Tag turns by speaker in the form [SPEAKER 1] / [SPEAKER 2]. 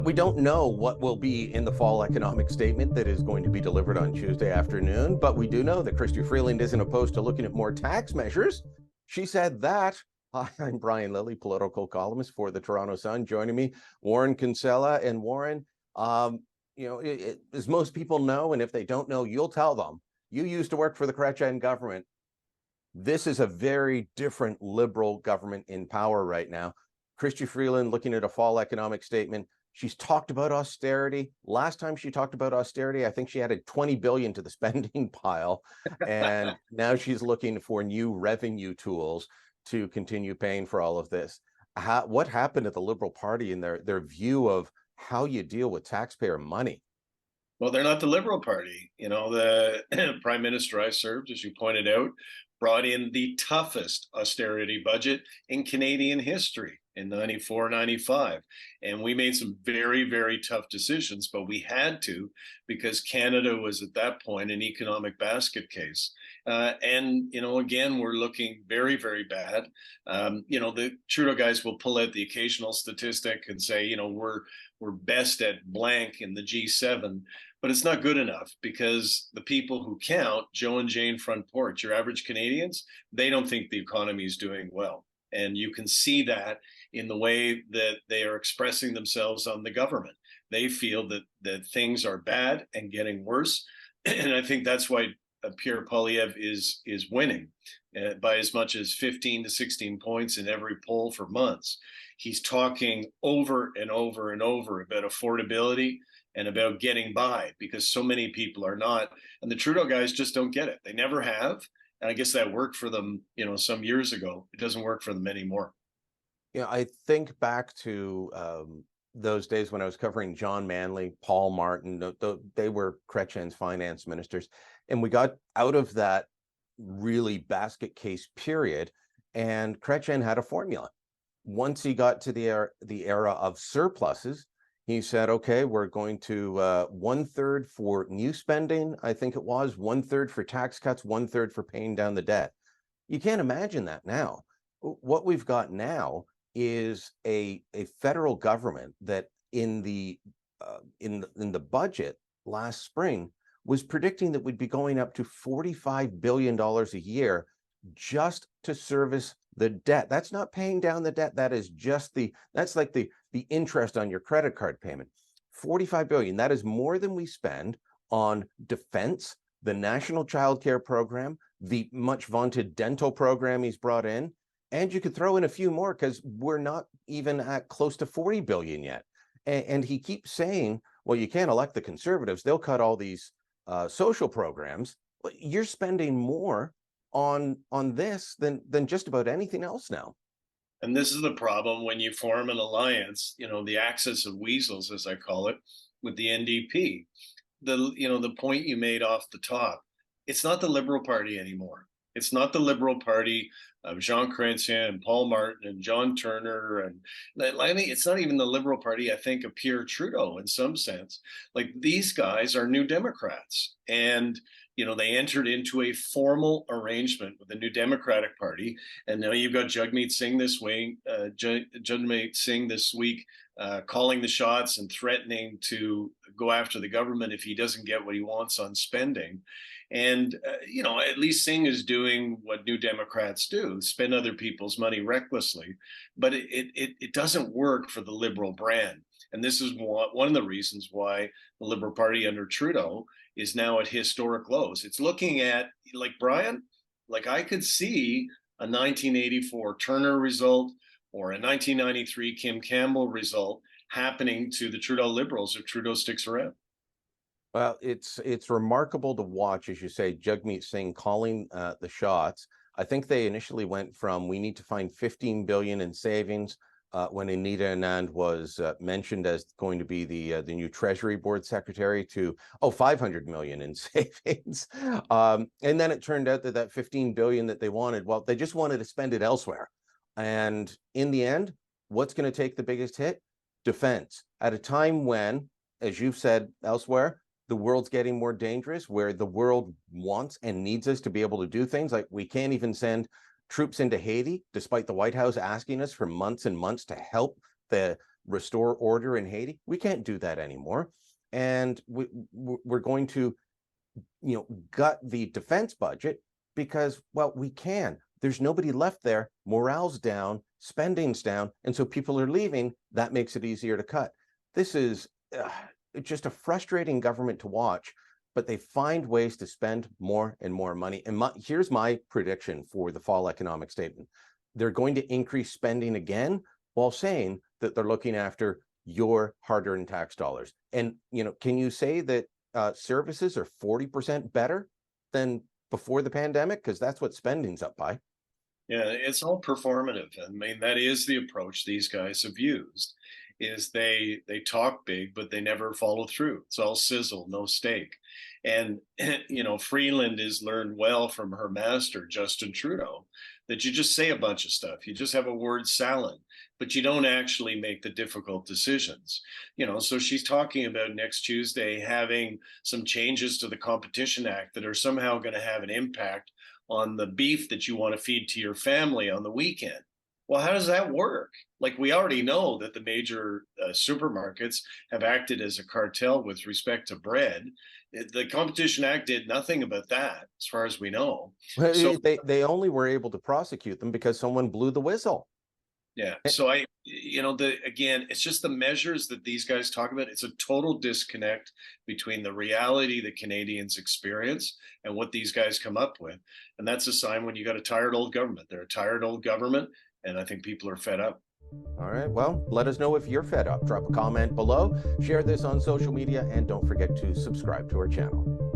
[SPEAKER 1] We don't know what will be in the fall economic statement that is going to be delivered on Tuesday afternoon, but we do know that Chrystia Freeland isn't opposed to looking at more tax measures. She said that. Hi, I'm Brian Lilley, political columnist for the Toronto Sun. Joining me, Warren Kinsella. And Warren, as most people know, and if they don't know, you'll tell them, you used to work for the Chrétien government. This is a very different Liberal government in power right now. Chrystia Freeland looking at a fall economic statement. She's talked about austerity. Last time she talked about austerity, I think she added 20 billion to the spending pile. And now she's looking for new revenue tools to continue paying for all of this. What happened at the Liberal Party in their view of how you deal with taxpayer money?
[SPEAKER 2] Well, they're not the Liberal Party. The Prime Minister I served, as you pointed out, brought in the toughest austerity budget in Canadian history in 94, 95. And we made some very, very tough decisions, but we had to because Canada was at that point an economic basket case. Again, we're looking very, very bad. The Trudeau guys will pull out the occasional statistic and say, we're best at blank in the G7. But it's not good enough because the people who count, Joe and Jane Front Porch, your average Canadians, they don't think the economy is doing well. And you can see in the way that they are expressing themselves on the government. They feel that things are bad and getting worse. And I think that's why Pierre Poilievre is winning by as much as 15 to 16 points in every poll for months. He's talking over and over and over about affordability and about getting by because so many people are not. And the Trudeau guys just don't get it. They never have. And I guess that worked for them, some years ago. It doesn't work for them anymore.
[SPEAKER 1] I think back to those days when I was covering John Manley, Paul Martin. They were Chrétien's finance ministers. And we got out of that really basket case period. And Chrétien had a formula. Once he got to the era of surpluses, he said, okay, we're going to 1/3 for new spending, I think it was, 1/3 for tax cuts, 1/3 for paying down the debt. You can't imagine that now. What we've got now is a federal government that in the budget last spring was predicting that we'd be going up to $45 billion a year just to service the debt. That's not paying down the debt. That is just that's like the interest on your credit card payment. 45 billion. That is more than we spend on defense, the National Child Care Program, the much vaunted dental program he's brought in. And you could throw in a few more because we're not even at close to 40 billion yet. And he keeps saying, well, you can't elect the Conservatives. They'll cut all these social programs. But you're spending more on this than just about anything else now.
[SPEAKER 2] And this is the problem when you form an alliance, the axis of weasels, as I call it, with the NDP. The point you made off the top, it's not the Liberal Party anymore. It's not the Liberal Party of Jean Chrétien and Paul Martin and John Turner. And it's not even the Liberal Party, I think, of Pierre Trudeau in some sense. Like these guys are New Democrats. And they entered into a formal arrangement with the New Democratic Party, and now you've got Jagmeet Singh this week, calling the shots and threatening to go after the government if he doesn't get what he wants on spending. And at least Singh is doing what New Democrats do: spend other people's money recklessly. But it doesn't work for the Liberal brand. And this is one of the reasons why the Liberal Party under Trudeau is now at historic lows. It's looking at, like Brian, like I could see a 1984 Turner result or a 1993 Kim Campbell result happening to the Trudeau Liberals if Trudeau sticks around.
[SPEAKER 1] Well, it's remarkable to watch, as you say, Jagmeet Singh calling the shots. I think they initially went from we need to find 15 billion in savings when Anita Anand was mentioned as going to be the new Treasury Board Secretary to 500 million in savings, and then it turned out that 15 billion that they wanted, well, they just wanted to spend it elsewhere. And in the end, what's going to take the biggest hit? Defense. At a time when, as you've said elsewhere, the world's getting more dangerous, where the world wants and needs us to be able to do things like we can't even send troops into Haiti, despite the White House asking us for months and months to help the restore order in Haiti. We can't do that anymore. And we're going to, gut the defense budget because, well, we can. There's nobody left there. Morale's down, spending's down. And so people are leaving. That makes it easier to cut. This is just a frustrating government to watch, but they find ways to spend more and more money. And here's my prediction for the fall economic statement. They're going to increase spending again while saying that they're looking after your hard-earned tax dollars. And, can you say that services are 40% better than before the pandemic? Because that's what spending's up by.
[SPEAKER 2] Yeah, it's all performative. I mean, that is the approach these guys have used, is they talk big, but they never follow through. It's all sizzle, no steak. And, Freeland has learned well from her master, Justin Trudeau, that you just say a bunch of stuff. You just have a word salad, but you don't actually make the difficult decisions. So she's talking about next Tuesday having some changes to the Competition Act that are somehow going to have an impact on the beef that you want to feed to your family on the weekend. Well, how does that work? Like, we already know that the major supermarkets have acted as a cartel with respect to bread. The Competition Act did nothing about that, as far as we know.
[SPEAKER 1] Well,
[SPEAKER 2] So
[SPEAKER 1] they only were able to prosecute them because someone blew the whistle.
[SPEAKER 2] yeah, so again, it's just the measures that these guys talk about. It's a total disconnect between the reality that Canadians experience and what these guys come up with. And that's a sign when you got a tired old government. They're a tired old government, and I think people are fed up.
[SPEAKER 1] All right, well, let us know if you're fed up. Drop a comment below, share this on social media, and don't forget to subscribe to our channel.